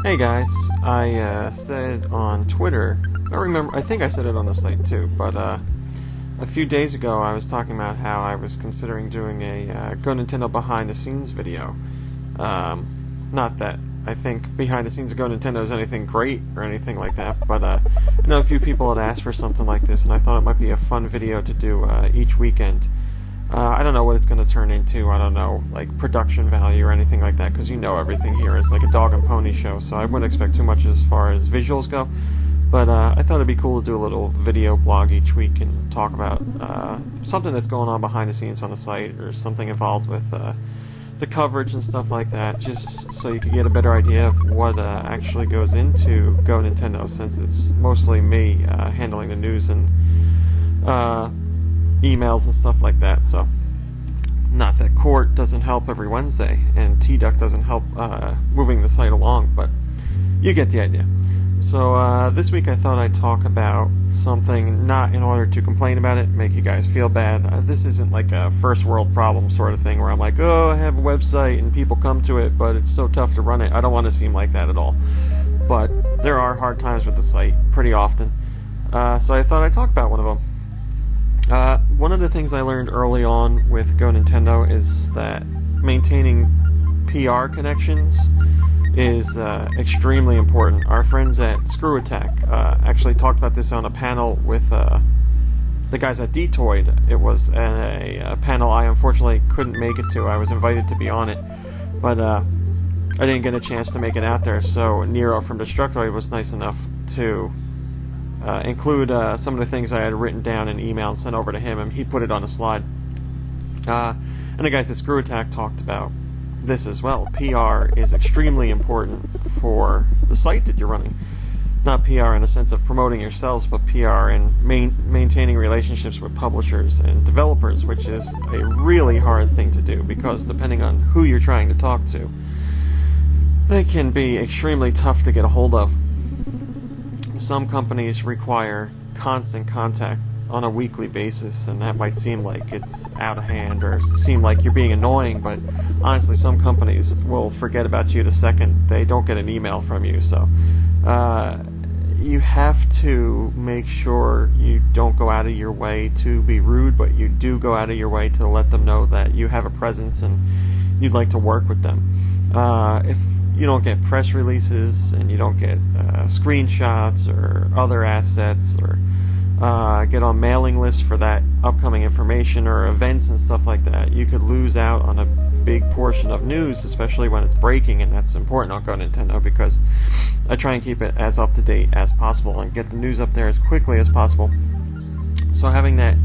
Hey guys, I said on Twitter, I think I said it on the site too, but a few days ago I was talking about how I was considering doing a GoNintendo behind the scenes video. Not that I think behind the scenes of GoNintendo is anything great or anything like that, but I know a few people had asked for something like this, and I thought it might be a fun video to do each weekend. I don't know what it's going to turn into. I don't know, like, production value or anything like that, because you know everything here is like a dog and pony show, so I wouldn't expect too much as far as visuals go. But I thought it'd be cool to do a little video blog each week and talk about something that's going on behind the scenes on the site, or something involved with the coverage and stuff like that, just so you could get a better idea of what actually goes into GoNintendo, since it's mostly me handling the news and emails and stuff like that. So, not that Court doesn't help every Wednesday and T-Duck doesn't help moving the site along, but you get the idea. So this week I thought I'd talk about something, not in order to complain about it, make you guys feel bad. This isn't like a first world problem sort of thing where I'm like, oh, I have a website and people come to it, but it's so tough to run it. I don't want to seem like that at all. But there are hard times with the site pretty often. So I thought I'd talk about one of them. One of the things I learned early on with GoNintendo is that maintaining PR connections is extremely important. Our friends at Screw Attack actually talked about this on a panel with the guys at Detoid. It was a panel I unfortunately couldn't make it to. I was invited to be on it, but I didn't get a chance to make it out there, so Nero from Destructoid was nice enough to include some of the things I had written down in email and sent over to him, and he put it on a slide. And the guys at Screw Attack talked about this as well. PR is extremely important for the site that you're running. Not PR in the sense of promoting yourselves, but PR in maintaining relationships with publishers and developers, which is a really hard thing to do, because depending on who you're trying to talk to, they can be extremely tough to get a hold of. Some companies require constant contact on a weekly basis, and that might seem like it's out of hand or seem like you're being annoying, but honestly, some companies will forget about you the second they don't get an email from you. So you have to make sure you don't go out of your way to be rude, but you do go out of your way to let them know that you have a presence and you'd like to work with them. If you don't get press releases and you don't get screenshots or other assets, or get on mailing lists for that upcoming information or events and stuff like that, you could lose out on a big portion of news, especially when it's breaking, and that's important on GoNintendo because I try and keep it as up to date as possible and get the news up there as quickly as possible. So having that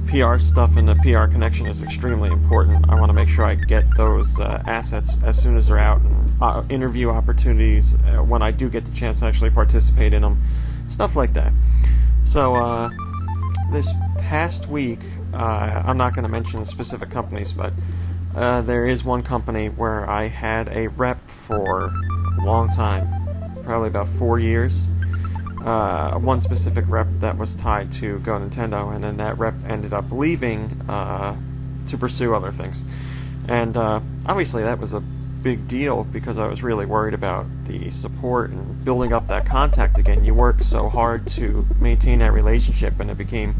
PR stuff and the PR connection is extremely important. I want to make sure I get those assets as soon as they're out, and interview opportunities when I do get the chance to actually participate in them, stuff like that. So this past week, I'm not going to mention specific companies, but there is one company where I had a rep for a long time, probably about 4 years. One specific rep that was tied to GoNintendo, and then that rep ended up leaving to pursue other things. And obviously that was a big deal because I was really worried about the support and building up that contact again. You work so hard to maintain that relationship, and it became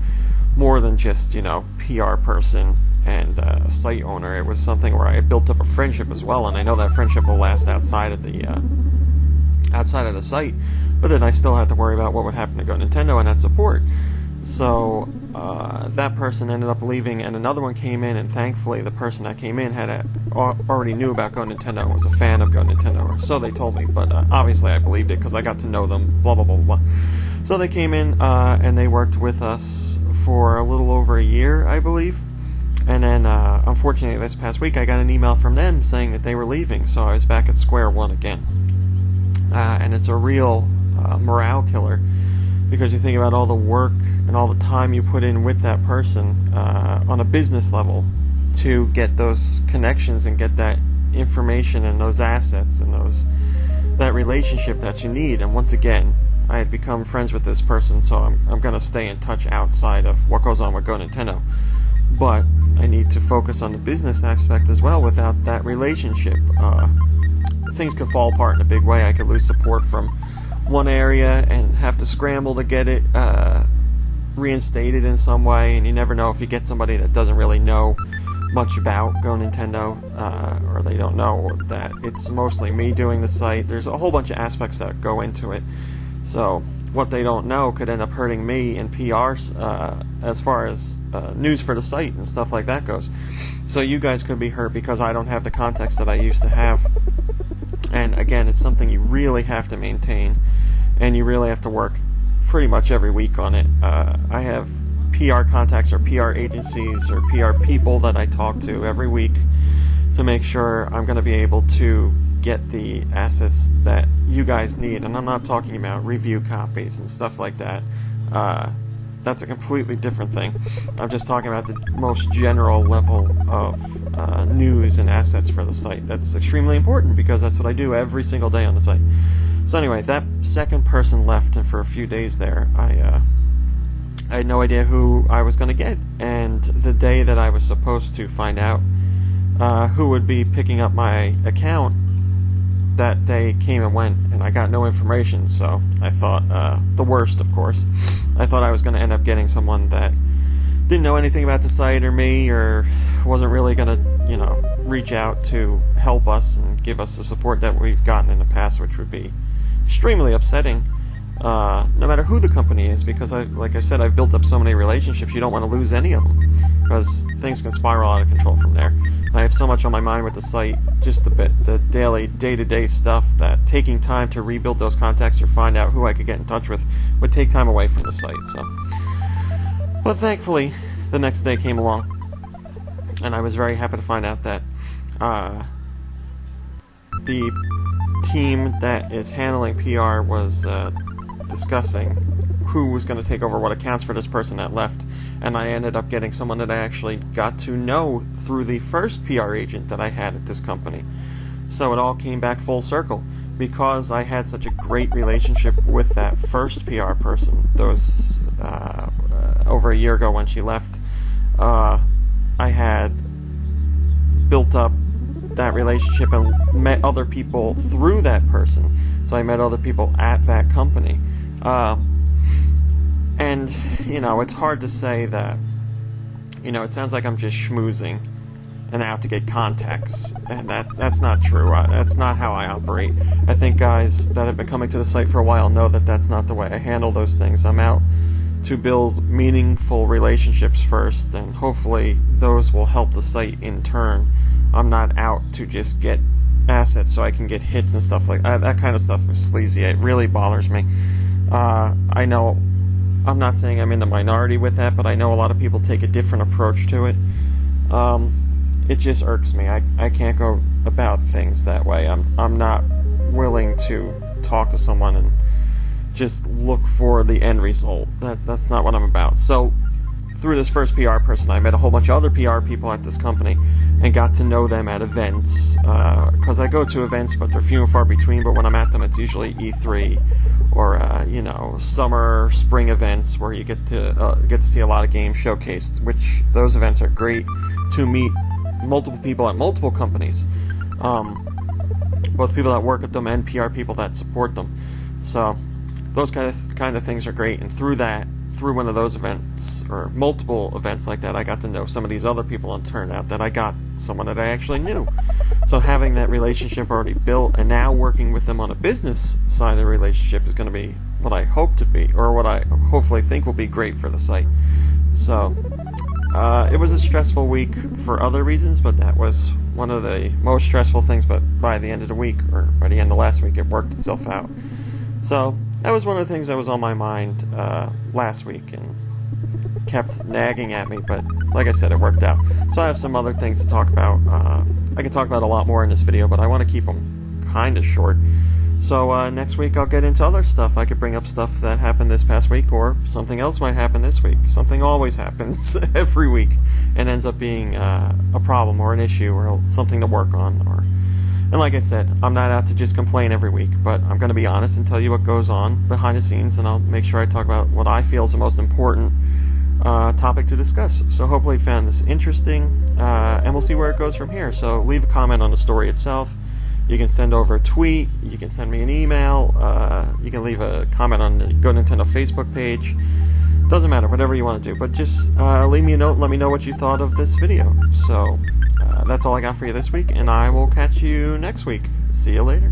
more than just, PR person and site owner. It was something where I had built up a friendship as well, and I know that friendship will last outside of the site, but then I still had to worry about what would happen to GoNintendo and that support. So that person ended up leaving, and another one came in, and thankfully the person that came in already knew about GoNintendo and was a fan of GoNintendo, or so they told me, but obviously I believed it because I got to know them, blah, blah, blah, blah. So they came in, and they worked with us for a little over a year, I believe. And then, unfortunately, this past week I got an email from them saying that they were leaving, so I was back at square one again. And it's a real morale killer, because you think about all the work and all the time you put in with that person on a business level to get those connections and get that information and those assets and that relationship that you need. And once again, I had become friends with this person, so I'm going to stay in touch outside of what goes on with GoNintendo. But I need to focus on the business aspect as well without that relationship. things could fall apart in a big way. I could lose support from one area and have to scramble to get it reinstated in some way, and you never know if you get somebody that doesn't really know much about GoNintendo, or they don't know that it's mostly me doing the site. There's a whole bunch of aspects that go into it, so what they don't know could end up hurting me in PR as far as news for the site and stuff like that goes. So you guys could be hurt because I don't have the context that I used to have. And again, it's something you really have to maintain, and you really have to work pretty much every week on it. I have PR contacts or PR agencies or PR people that I talk to every week to make sure I'm going to be able to get the assets that you guys need. And I'm not talking about review copies and stuff like that. That's a completely different thing. I'm just talking about the most general level of news and assets for the site. That's extremely important because that's what I do every single day on the site. So anyway, that second person left, and for a few days there, I had no idea who I was going to get. And the day that I was supposed to find out who would be picking up my account, that day came and went, and I got no information. So I thought the worst, of course. I thought I was going to end up getting someone that didn't know anything about the site or me, or wasn't really going to, reach out to help us and give us the support that we've gotten in the past, which would be extremely upsetting, no matter who the company is, because like I said, I've built up so many relationships. You don't want to lose any of them, because things can spiral out of control from there. I have so much on my mind with the site, just the daily, day-to-day stuff, that taking time to rebuild those contacts or find out who I could get in touch with would take time away from the site. But thankfully, the next day came along, and I was very happy to find out that the team that is handling PR was discussing who was going to take over what accounts for this person that left, and I ended up getting someone that I actually got to know through the first PR agent that I had at this company. So it all came back full circle, because I had such a great relationship with that first PR person. Those over a year ago when she left, I had built up that relationship and met other people through that person. So I met other people at that company. And, it's hard to say that, it sounds like I'm just schmoozing and out to get contacts, and that's not true. That's not how I operate. I think guys that have been coming to the site for a while know that that's not the way I handle those things. I'm out to build meaningful relationships first, and hopefully those will help the site in turn. I'm not out to just get assets so I can get hits and stuff like that. That kind of stuff is sleazy. It really bothers me. I know I'm not saying I'm in the minority with that, but I know a lot of people take a different approach to it. It just irks me. I can't go about things that way. I'm not willing to talk to someone and just look for the end result. That's not what I'm about. So through this first PR person, I met a whole bunch of other PR people at this company and got to know them at events, because I go to events, but they're few and far between. But when I'm at them, it's usually E3 or summer, spring events where you get to see a lot of games showcased, which those events are great to meet multiple people at multiple companies, both people that work at them and PR people that support them. So those kind of things are great, and through one of those events, or multiple events like that, I got to know some of these other people, and turned out that I got someone that I actually knew. So having that relationship already built, and now working with them on a business side of the relationship, is going to be what I hope to be, or what I hopefully think will be great for the site. So it was a stressful week for other reasons, but that was one of the most stressful things. But by the end of the week, or by the end of last week, it worked itself out. So that was one of the things that was on my mind last week and kept nagging at me, but like I said, it worked out. So I have some other things to talk about. I could talk about a lot more in this video, but I want to keep them kind of short. So next week I'll get into other stuff. I could bring up stuff that happened this past week, or something else might happen this week. Something always happens every week and ends up being a problem or an issue or something to work on. And like I said, I'm not out to just complain every week, but I'm going to be honest and tell you what goes on behind the scenes, and I'll make sure I talk about what I feel is the most important topic to discuss. So hopefully you found this interesting, and we'll see where it goes from here. So leave a comment on the story itself, You can send over a tweet, you can send me an email, you can leave a comment on the GoNintendo Facebook page. Doesn't matter, whatever you want to do, but just leave me a note and let me know what you thought of this video. So, that's all I got for you this week, and I will catch you next week. See you later.